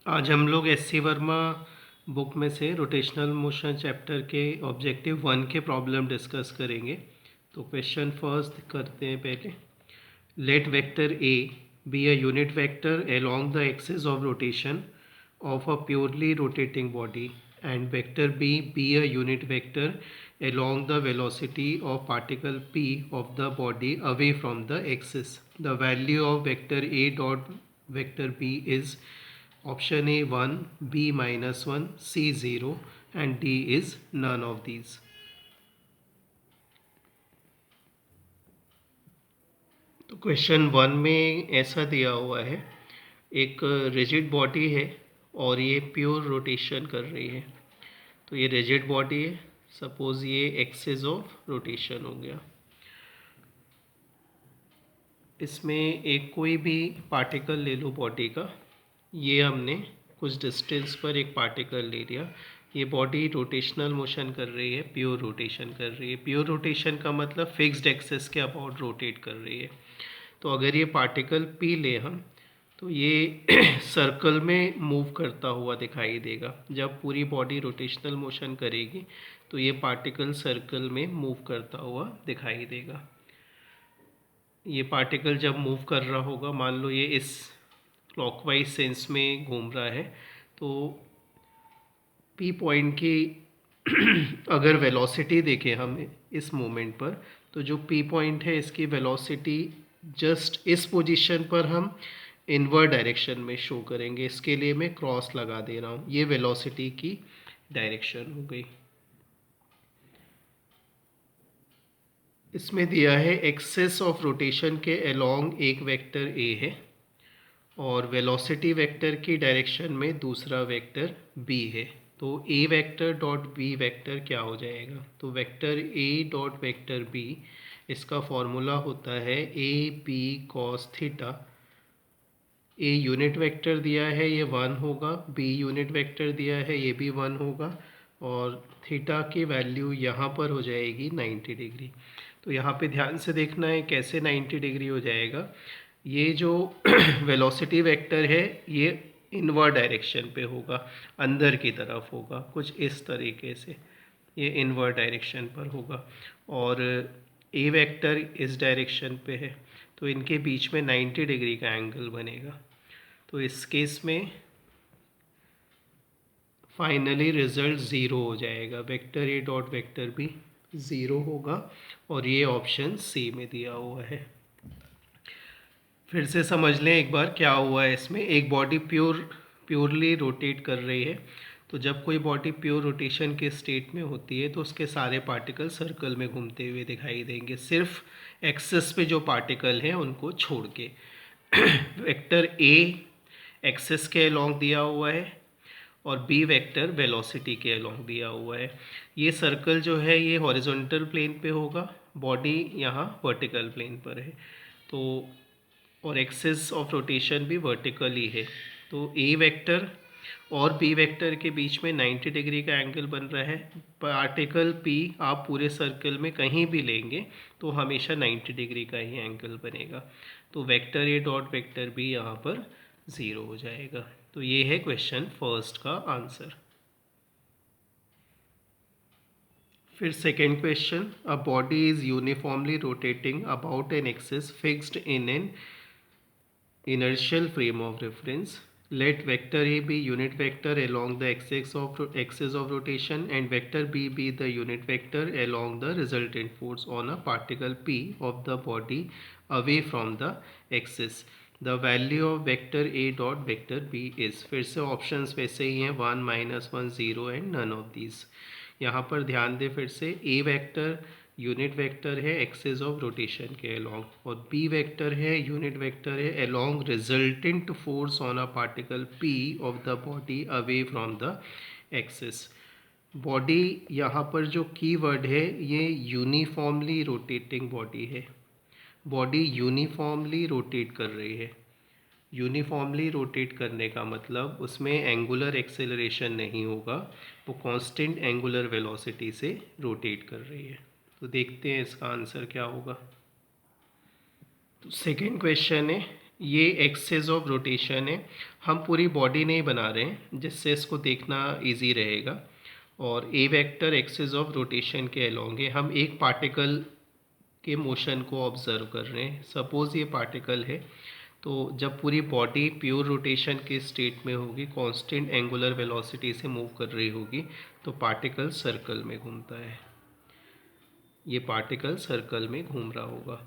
आज हम लोग एस.सी. वर्मा बुक में से रोटेशनल मोशन चैप्टर के ऑब्जेक्टिव 1 के प्रॉब्लम डिस्कस करेंगे। तो क्वेश्चन फर्स्ट करते हैं पहले। Let vector A B a unit vector along the axis of rotation of a purely rotating body and vector b be a unit vector along the velocity of particle p of the body away from the axis. The value of vector a dot vector b is option A 1, B -1, C 0 and D is none of these. तो question 1 में ऐसा दिया हुआ है, एक rigid body है और ये प्योर रोटेशन कर रही है। तो ये रिजिड बॉडी है, सपोज ये एक्सिस ऑफ रोटेशन हो गया। इसमें एक कोई भी पार्टिकल ले लो बॉडी का, ये हमने कुछ डिस्टेंस पर एक पार्टिकल ले लिया। ये बॉडी रोटेशनल मोशन कर रही है, प्योर रोटेशन कर रही है। प्योर रोटेशन का मतलब फिक्स्ड एक्सिस के अबाउट रोटेट कर रही है। तो अगर ये पार्टिकल पी ले हम, तो ये सर्कल में मूव करता हुआ दिखाई देगा। जब पूरी बॉडी रोटेशनल मोशन करेगी तो ये पार्टिकल सर्कल में मूव करता हुआ दिखाई देगा। ये पार्टिकल जब मूव कर रहा होगा, मान लो ये इस क्लॉकवाइज सेंस में घूम रहा है, तो पी पॉइंट की अगर वेलोसिटी देखें हम इस मोमेंट पर, तो जो पी पॉइंट है इसकी वेलोसिटी जस्ट इस पोजीशन पर हम इनवर्ड डायरेक्शन में शो करेंगे। इसके लिए मैं क्रॉस लगा दे रहा हूँ। ये वेलोसिटी की डायरेक्शन हो गई। इसमें दिया है एक्सिस ऑफ रोटेशन के अलोंग एक वेक्टर ए है और वेलोसिटी वेक्टर की डायरेक्शन में दूसरा वेक्टर बी है। तो A vector dot B vector क्या हो जाएगा? तो vector A dot vector B, इसका फॉर्मूला होता है A B cos theta. A unit vector दिया है, ये 1 होगा। बी यूनिट वेक्टर दिया है, ये भी 1 होगा। और थीटा की वैल्यू यहाँ पर हो जाएगी 90 डिग्री। तो यहाँ पे ध्यान से देखना है कैसे 90 डिग्री हो जाएगा। ये जो वेलोसिटी वेक्टर है ये इनवर्ड डायरेक्शन पे होगा, अंदर की तरफ होगा, कुछ इस तरीके से ये इनवर्ड डायरेक्शन पर होगा। और ए वेक्टर इस डायरेक्शन पे है, तो इनके बीच में 90 डिग्री का एंगल बनेगा। तो इस केस में फाइनली रिजल्ट ज़ीरो हो जाएगा। Vector A dot vector B zero होगा और ये ऑप्शन सी में दिया हुआ है। फिर से समझ लें एक बार क्या हुआ है इसमें। एक बॉडी प्योरली रोटेट कर रही है। तो जब कोई बॉडी प्योर रोटेशन के स्टेट में होती है तो उसके सारे पार्टिकल सर्कल में घूमते हुए दिखाई देंगे, सिर्फ एक्सिस पे जो पार्टिकल हैं उनको छोड़ के। वेक्टर ए एक्सिस के अलोंग दिया हुआ है और बी वेक्टर वेलोसिटी के अलोंग दिया हुआ है। ये सर्कल जो है ये हॉरिजॉन्टल प्लेन पे होगा, बॉडी यहाँ वर्टिकल प्लेन पर है। तो और एक्सिस ऑफ रोटेशन भी वर्टिकली है। तो ए वेक्टर और बी वेक्टर के बीच में 90 डिग्री का एंगल बन रहा है। पार्टिकल पी आप पूरे सर्कल में कहीं भी लेंगे तो हमेशा 90 डिग्री का ही एंगल बनेगा। तो vector A dot vector B यहाँ पर ज़ीरो हो जाएगा। तो ये है क्वेश्चन फर्स्ट का आंसर। फिर second question, a body is uniformly rotating about an axis fixed in an inertial frame of reference. Let vector A be unit vector along the axis of rotation and vector B be the unit vector along the resultant force on a particle P of the body away from the axis. The value of vector A dot vector B is, फिर से options वैसे ही हैं, 1 -1 0 and none of these. यहाँ पर ध्यान दें फिर से, ए वेक्टर यूनिट वेक्टर है एक्सिस ऑफ रोटेशन के अलोंग, और बी वेक्टर है यूनिट वेक्टर है along resultant force on a particle P of the body away from the axis. Body यहाँ पर जो की वर्ड है ये यूनिफॉर्मली रोटेटिंग बॉडी है। बॉडी यूनिफॉर्मली रोटेट कर रही है। यूनिफॉर्मली रोटेट करने का मतलब उसमें एंगुलर एक्सेलरेशन नहीं होगा, वो कांस्टेंट एंगुलर वेलोसिटी से रोटेट कर रही है। तो देखते हैं इसका आंसर क्या होगा। तो सेकेंड क्वेश्चन है, ये एक्सेस ऑफ रोटेशन है, हम पूरी बॉडी नहीं बना रहे हैं, जिससे इसको देखना इजी रहेगा। और ए वेक्टर एक्सेस ऑफ रोटेशन के अलोंग है, हम एक पार्टिकल के मोशन को ऑब्जर्व कर रहे हैं। सपोज़ ये पार्टिकल है, तो जब पूरी बॉडी प्योर रोटेशन के स्टेट में होगी, कांस्टेंट एंगुलर वेलोसिटी से मूव कर रही होगी, तो पार्टिकल सर्कल में घूमता है। ये पार्टिकल सर्कल में घूम रहा होगा।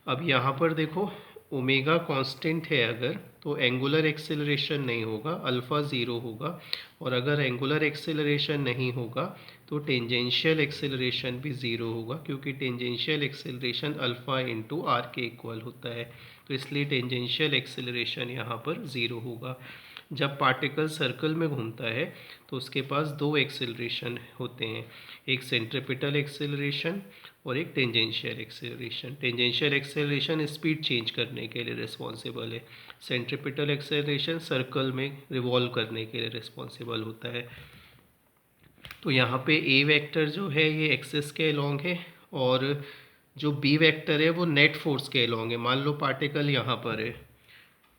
अब यहाँ पर देखो, ओमेगा कांस्टेंट है अगर, तो एंगुलर एक्सेलरेशन नहीं होगा, अल्फ़ा ज़ीरो होगा। और अगर एंगुलर एक्सेलरेशन नहीं होगा तो टेंजेंशियल एक्सेलरेशन भी ज़ीरो होगा, क्योंकि tangential acceleration alpha into R के इक्वल होता है। तो इसलिए टेंजेंशियल एक्सेलरेशन यहाँ पर ज़ीरो होगा। जब पार्टिकल सर्कल में घूमता है तो उसके पास दो एक्सेलरेशन होते हैं, एक सेंट्रिपिटल एक्सेलरेशन और एक tangential acceleration. Tangential acceleration speed change करने के लिए रिस्पॉन्सिबल है, सेंट्रिपिटल एक्सेलरेशन सर्कल में रिवॉल्व करने के लिए रिस्पॉन्सिबल होता है। तो यहाँ पे ए वेक्टर जो है ये एक्सिस के अलोंग है, और जो बी वेक्टर है वो नेट फोर्स के अलोंग है। मान लो पार्टिकल यहाँ पर है,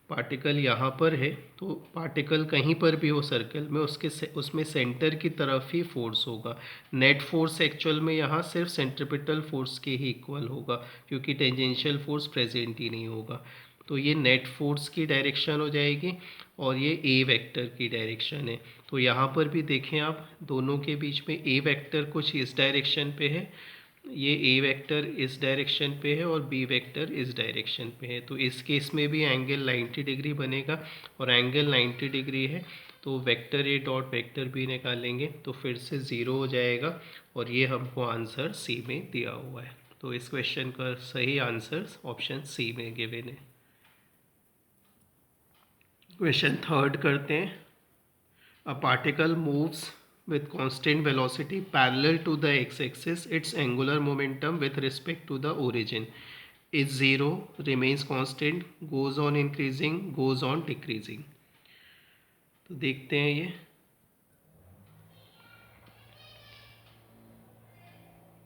पार्टिकल यहाँ पर है, तो पार्टिकल कहीं पर भी हो सर्कल में, उसमें सेंटर की तरफ ही फोर्स होगा। नेट फोर्स एक्चुअल में यहाँ सिर्फ सेंट्रिपिटल फोर्स के ही इक्वल होगा, क्योंकि टेंजेंशियल फोर्स प्रेजेंट ही नहीं होगा। तो ये नेट फोर्स की डायरेक्शन हो जाएगी, और ये ए वेक्टर की डायरेक्शन है। तो यहाँ पर भी देखें आप, दोनों के बीच में ए वेक्टर कुछ इस डायरेक्शन पे है, ये ए वेक्टर इस डायरेक्शन पे है और बी वेक्टर इस डायरेक्शन पे है। तो इस केस में भी एंगल 90 डिग्री बनेगा, और एंगल 90 डिग्री है तो vector A dot vector B निकालेंगे तो फिर से ज़ीरो हो जाएगा, और ये हमको आंसर सी में दिया हुआ है। तो इस क्वेश्चन का सही आंसर ऑप्शन सी में गिवन है। क्वेश्चन थर्ड करते हैं। A particle moves with constant velocity parallel to the x-axis. Its angular momentum with respect to the origin is zero, remains constant, goes on increasing, goes on decreasing. तो देखते हैं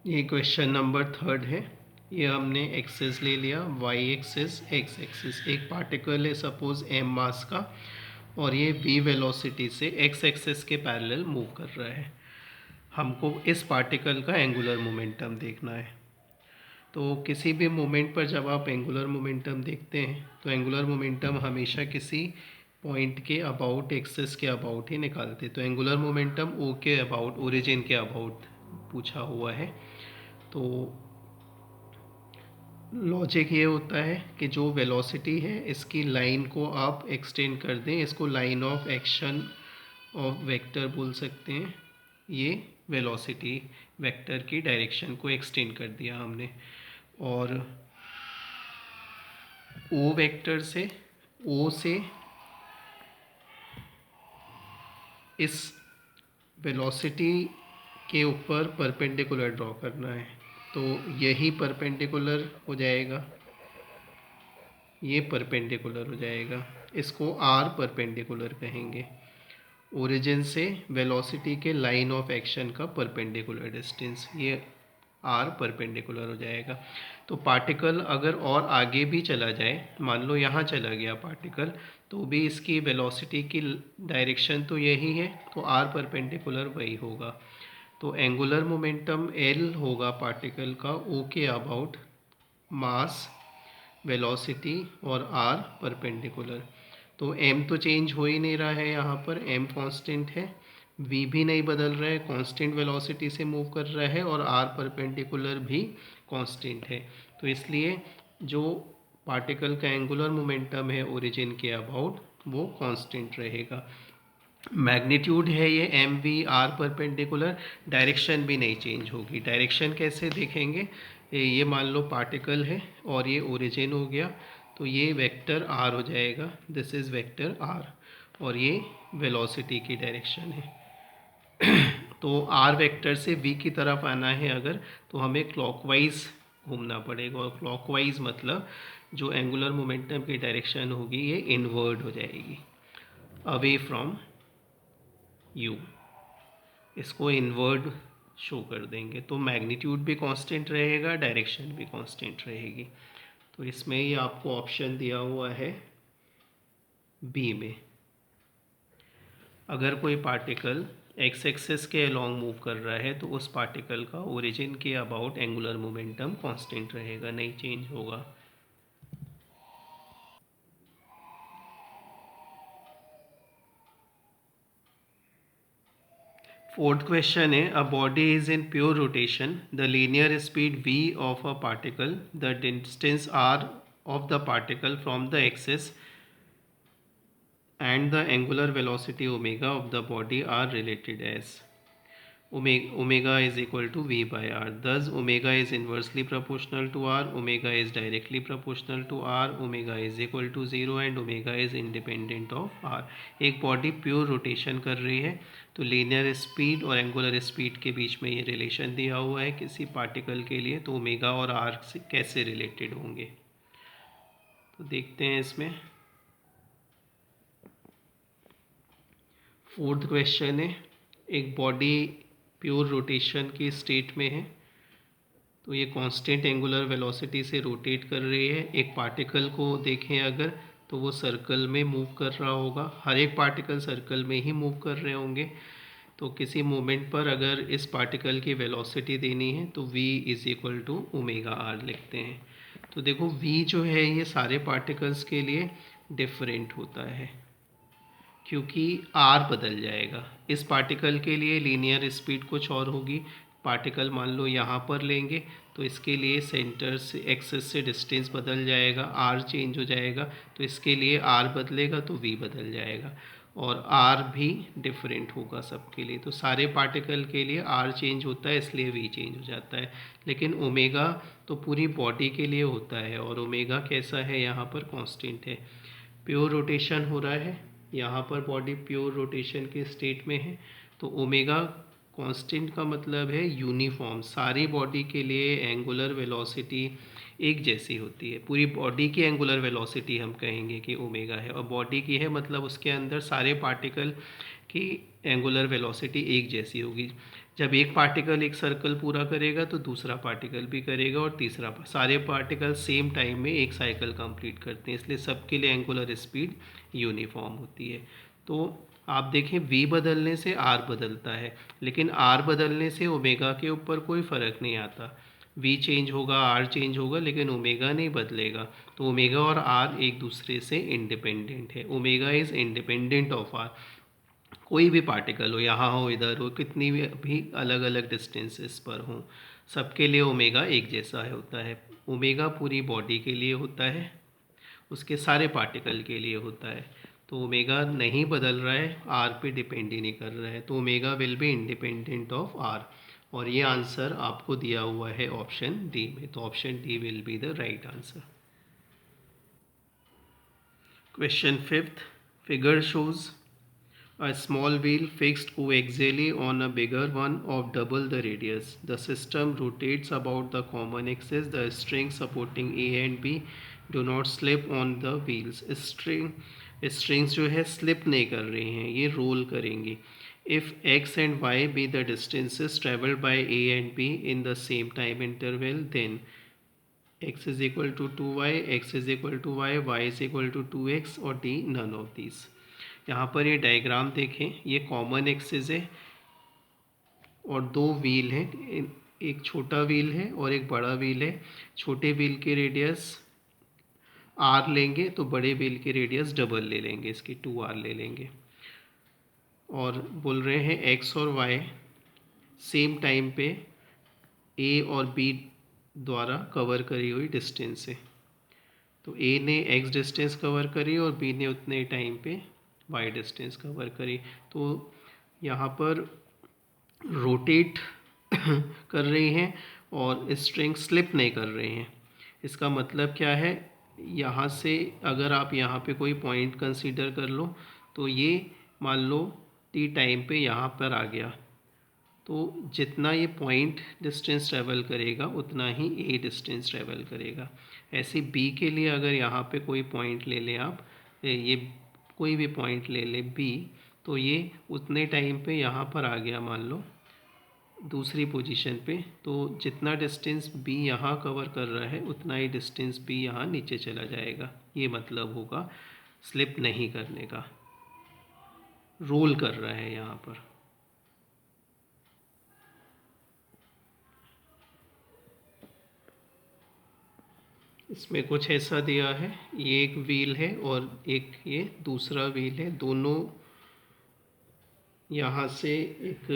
ये question number third है। ये हमने access ले लिया, Y access, x access. एक पार्टिकल है सपोज एम मास का, और ये v वेलोसिटी से x एक्सेस के पैरेलल मूव कर रहा है। हमको इस पार्टिकल का एंगुलर मोमेंटम देखना है। तो किसी भी मोमेंट पर जब आप एंगुलर मोमेंटम देखते हैं तो एंगुलर मोमेंटम हमेशा किसी पॉइंट के अबाउट, एक्सेस के अबाउट ही निकालते। तो एंगुलर मोमेंटम ओ के अबाउट, ओरिजिन के अबाउट पूछा हुआ है। तो लॉजिक ये होता है कि जो वेलोसिटी है इसकी लाइन को आप एक्सटेंड कर दें, इसको line of action of vector बोल सकते हैं। ये वेलोसिटी वेक्टर की डायरेक्शन को एक्सटेंड कर दिया हमने, और ओ वेक्टर से, ओ से इस वेलोसिटी के ऊपर परपेंडिकुलर ड्रॉ करना है। तो यही परपेंडिकुलर हो जाएगा, ये परपेंडिकुलर हो जाएगा, इसको आर परपेंडिकुलर कहेंगे। ओरिजिन से वेलोसिटी के लाइन ऑफ एक्शन का परपेंडिकुलर डिस्टेंस, ये आर परपेंडिकुलर हो जाएगा। तो पार्टिकल अगर और आगे भी चला जाए, मान लो यहाँ चला गया पार्टिकल, तो भी इसकी वेलोसिटी की डायरेक्शन तो यही है, तो आर परपेंडिकुलर वही होगा। तो एंगुलर मोमेंटम एल होगा पार्टिकल का ओ के अबाउट, मास, वेलोसिटी और आर परपेंडिकुलर। तो एम तो चेंज हो ही नहीं रहा है, यहाँ पर एम कांस्टेंट है, वी भी नहीं बदल रहा है, कांस्टेंट वेलोसिटी से मूव कर रहा है, और आर परपेंडिकुलर भी कांस्टेंट है। तो इसलिए जो पार्टिकल का एंगुलर मोमेंटम है ओरिजिन के अबाउट, वो कांस्टेंट रहेगा। मैग्नीट्यूड है ये M V R perpendicular, direction भी नहीं चेंज होगी। डायरेक्शन कैसे देखेंगे, ये मान लो पार्टिकल है और ये ओरिजिन हो गया, तो ये वेक्टर आर हो जाएगा, दिस इज़ वेक्टर आर, और ये वेलोसिटी की डायरेक्शन है। तो आर वेक्टर से वी की तरफ आना है अगर, तो हमें क्लॉकवाइज घूमना पड़ेगा, और क्लॉकवाइज मतलब जो एंगुलर मोमेंटम की डायरेक्शन होगी ये इनवर्ड हो जाएगी, अवे फ्रॉम यू, इसको इनवर्ड शो कर देंगे। तो मैग्नीट्यूड भी कांस्टेंट रहेगा, डायरेक्शन भी कांस्टेंट रहेगी। तो इसमें ही आपको ऑप्शन दिया हुआ है बी में। अगर कोई पार्टिकल एक्स एक्सिस के अलॉन्ग मूव कर रहा है तो उस पार्टिकल का ओरिजिन के अबाउट एंगुलर मोमेंटम कांस्टेंट रहेगा, नहीं चेंज होगा। फोर्थ क्वेश्चन है, अ body is in pure rotation, the linear speed v of a particle, the distance r of the particle from the axis and the angular velocity omega of the body are related as omega is equal to v by r. Thus omega is inversely proportional to r, omega is directly proportional to r, omega is equal to 0 and omega is independent of r. एक body pure rotation कर रही है तो linear speed और angular speed के बीच में ये relation दिया हुआ है किसी पार्टिकल के लिए, तो ओमेगा और आर से कैसे रिलेटेड होंगे तो देखते हैं इसमें। फोर्थ क्वेश्चन है, एक बॉडी प्योर रोटेशन की स्टेट में है तो ये कांस्टेंट एंगुलर वेलोसिटी से रोटेट कर रही है। एक पार्टिकल को देखें अगर तो वो सर्कल में मूव कर रहा होगा, हर एक पार्टिकल सर्कल में ही मूव कर रहे होंगे। तो किसी मोमेंट पर अगर इस पार्टिकल की वेलोसिटी देनी है तो v is equal to omega R लिखते हैं। तो देखो v जो है ये सारे पार्टिकल्स के लिए डिफरेंट होता है क्योंकि r बदल जाएगा। इस पार्टिकल के लिए लीनियर स्पीड कुछ और होगी, पार्टिकल मान लो यहाँ पर लेंगे तो इसके लिए सेंटर से एक्सिस से डिस्टेंस बदल जाएगा, r चेंज हो जाएगा, तो इसके लिए r बदलेगा तो v बदल जाएगा और r भी डिफरेंट होगा सबके लिए। तो सारे पार्टिकल के लिए r चेंज होता है इसलिए v चेंज हो जाता है, लेकिन ओमेगा तो पूरी बॉडी के लिए होता है और ओमेगा कैसा है यहाँ पर कांस्टेंट है। प्योर रोटेशन हो रहा है, यहाँ पर बॉडी प्योर रोटेशन के स्टेट में है तो ओमेगा कांस्टेंट का मतलब है यूनिफॉर्म, सारी बॉडी के लिए एंगुलर वेलोसिटी एक जैसी होती है। पूरी बॉडी की एंगुलर वेलोसिटी हम कहेंगे कि ओमेगा है, और बॉडी की है मतलब उसके अंदर सारे पार्टिकल की एंगुलर वेलोसिटी एक जैसी होगी। जब एक पार्टिकल एक सर्कल पूरा करेगा तो दूसरा पार्टिकल भी करेगा और तीसरा, सारे पार्टिकल सेम टाइम में एक साइकिल कंप्लीट करते हैं, इसलिए सबके लिए एंगुलर स्पीड यूनिफॉर्म होती है। तो आप देखें v बदलने से r बदलता है, लेकिन r बदलने से ओमेगा के ऊपर कोई फ़र्क नहीं आता। v चेंज होगा, r चेंज होगा, लेकिन ओमेगा नहीं बदलेगा। तो ओमेगा और r एक दूसरे से इंडिपेंडेंट है, omega is independent of r। कोई भी पार्टिकल हो, यहाँ हो, इधर हो, कितनी भी अलग अलग डिस्टेंसेस पर हो, सबके लिए ओमेगा एक जैसा होता है। ओमेगा पूरी बॉडी के लिए होता है, उसके सारे पार्टिकल के लिए होता है। तो ओमेगा नहीं बदल रहा है, आर पे डिपेंड ही नहीं कर रहा है, तो omega will be independent of R. और ये आंसर आपको दिया हुआ है ऑप्शन डी में, तो option D will be the right answer. Question fifth, figure shows a small wheel fixed coaxially on a bigger one of double the radius. The system rotates about the common axis. The strings supporting A and B do not slip on the wheels. Strings जो है slip नहीं कर रही हैं, ये roll करेंगी. If x and y be the distances traveled by A and B in the same time interval, then x is equal to 2y, x is equal to y, y is equal to 2x और d none of these। यहाँ पर ये diagram देखें, ये common axis है और दो wheel हैं, एक छोटा व्हील है और एक बड़ा व्हील है। छोटे व्हील के रेडियस r लेंगे तो बड़े व्हील के रेडियस डबल ले लेंगे, इसकी 2r ले लेंगे। और बोल रहे हैं x और y सेम टाइम पे a और b द्वारा कवर करी हुई डिस्टेंस है। तो a ने x डिस्टेंस कवर करी और b ने उतने टाइम पे y डिस्टेंस कवर करी। तो यहाँ पर रोटेट कर रही हैं और स्ट्रिंग स्लिप नहीं कर रहे हैं। इसका मतलब क्या है, यहाँ से अगर आप यहाँ पे कोई पॉइंट कंसीडर कर लो तो ये मान लो t टाइम पे यहाँ पर आ गया, तो जितना ये पॉइंट डिस्टेंस ट्रेवल करेगा उतना ही a डिस्टेंस ट्रेवल करेगा। ऐसे b के लिए अगर यहाँ पे कोई पॉइंट ले लें आप, ये कोई भी पॉइंट ले ले b, तो ये उतने टाइम पे यहाँ पर आ गया मान लो दूसरी पोजीशन पे, तो जितना डिस्टेंस बी यहाँ कवर कर रहा है उतना ही डिस्टेंस बी यहाँ नीचे चला जाएगा। ये मतलब होगा स्लिप नहीं करने का, रोल कर रहा है यहाँ पर। इसमें कुछ ऐसा दिया है, ये एक व्हील है और एक ये दूसरा व्हील है, दोनों यहाँ से एक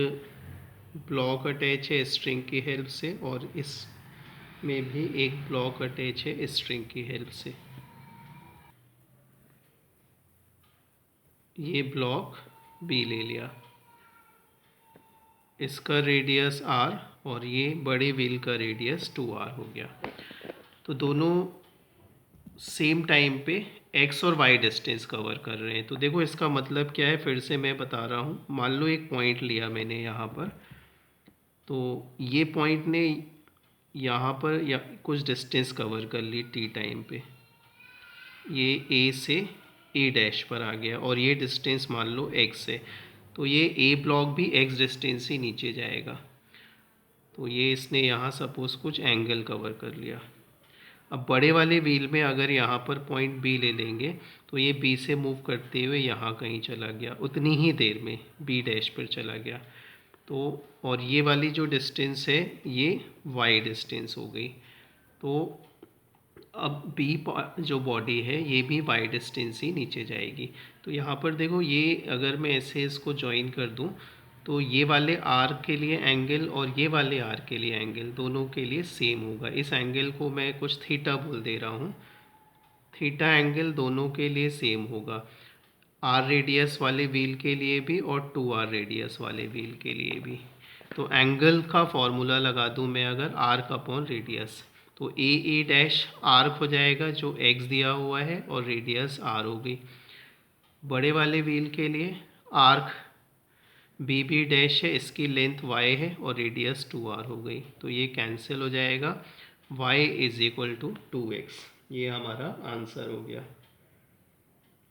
ब्लॉक अटैच है स्ट्रिंग की हेल्प से, और इस में भी एक ब्लॉक अटैच है स्ट्रिंग की हेल्प से। ये ब्लॉक बी ले लिया, इसका रेडियस r और ये बड़े व्हील का रेडियस 2r हो गया। तो दोनों सेम टाइम पे x और y डिस्टेंस कवर कर रहे हैं। तो देखो इसका मतलब क्या है, फिर से मैं बता रहा हूँ। मान लो एक पॉइंट लिया मैंने यहाँ पर, तो ये पॉइंट ने यहाँ पर या कुछ डिस्टेंस कवर कर ली t टाइम पे, ये a से a डैश पर आ गया और ये डिस्टेंस मान लो x है, तो ये a ब्लॉक भी x डिस्टेंस ही नीचे जाएगा। तो ये इसने यहाँ सपोज़ कुछ एंगल कवर कर लिया। अब बड़े वाले व्हील में अगर यहाँ पर पॉइंट बी ले लेंगे तो ये बी से मूव करते हुए यहाँ कहीं चला गया, उतनी ही देर में बी डैश पर चला गया। तो और ये वाली जो डिस्टेंस है ये वाई डिस्टेंस हो गई। तो अब बी जो बॉडी है ये भी वाई डिस्टेंस ही नीचे जाएगी। तो यहाँ पर देखो, ये अगर मैं ऐसे इसको ज्वाइन कर दूँ तो ये वाले आर के लिए एंगल और ये वाले आर के लिए एंगल दोनों के लिए सेम होगा। इस एंगल को मैं कुछ थीटा बोल दे रहा हूँ, थीटा एंगल दोनों के लिए सेम होगा, आर रेडियस वाले व्हील के लिए भी और 2r रेडियस वाले व्हील के लिए भी। तो एंगल का फॉर्मूला लगा दूँ मैं अगर आर्क अपॉन रेडियस, तो ए डैश आर्क हो जाएगा जो x दिया हुआ है और रेडियस r होगी। बड़े वाले व्हील के लिए आर्क बी डैश है, इसकी लेंथ y है और रेडियस 2r हो गई। तो ये कैंसिल हो जाएगा, y is equal to 2x। ये हमारा आंसर हो गया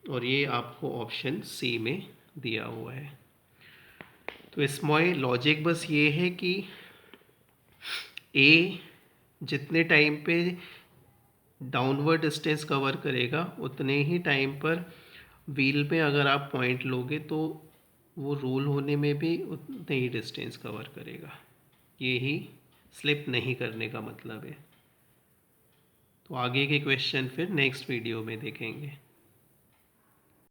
और ये आपको ऑप्शन सी में दिया हुआ है। तो इसमें लॉजिक बस ये है कि ए जितने टाइम पे डाउनवर्ड डिस्टेंस कवर करेगा उतने ही टाइम पर व्हील पे अगर आप पॉइंट लोगे तो वो रोल होने में भी उतने ही डिस्टेंस कवर करेगा। ये ही स्लिप नहीं करने का मतलब है। तो आगे के क्वेश्चन फिर नेक्स्ट वीडियो में देखेंगे।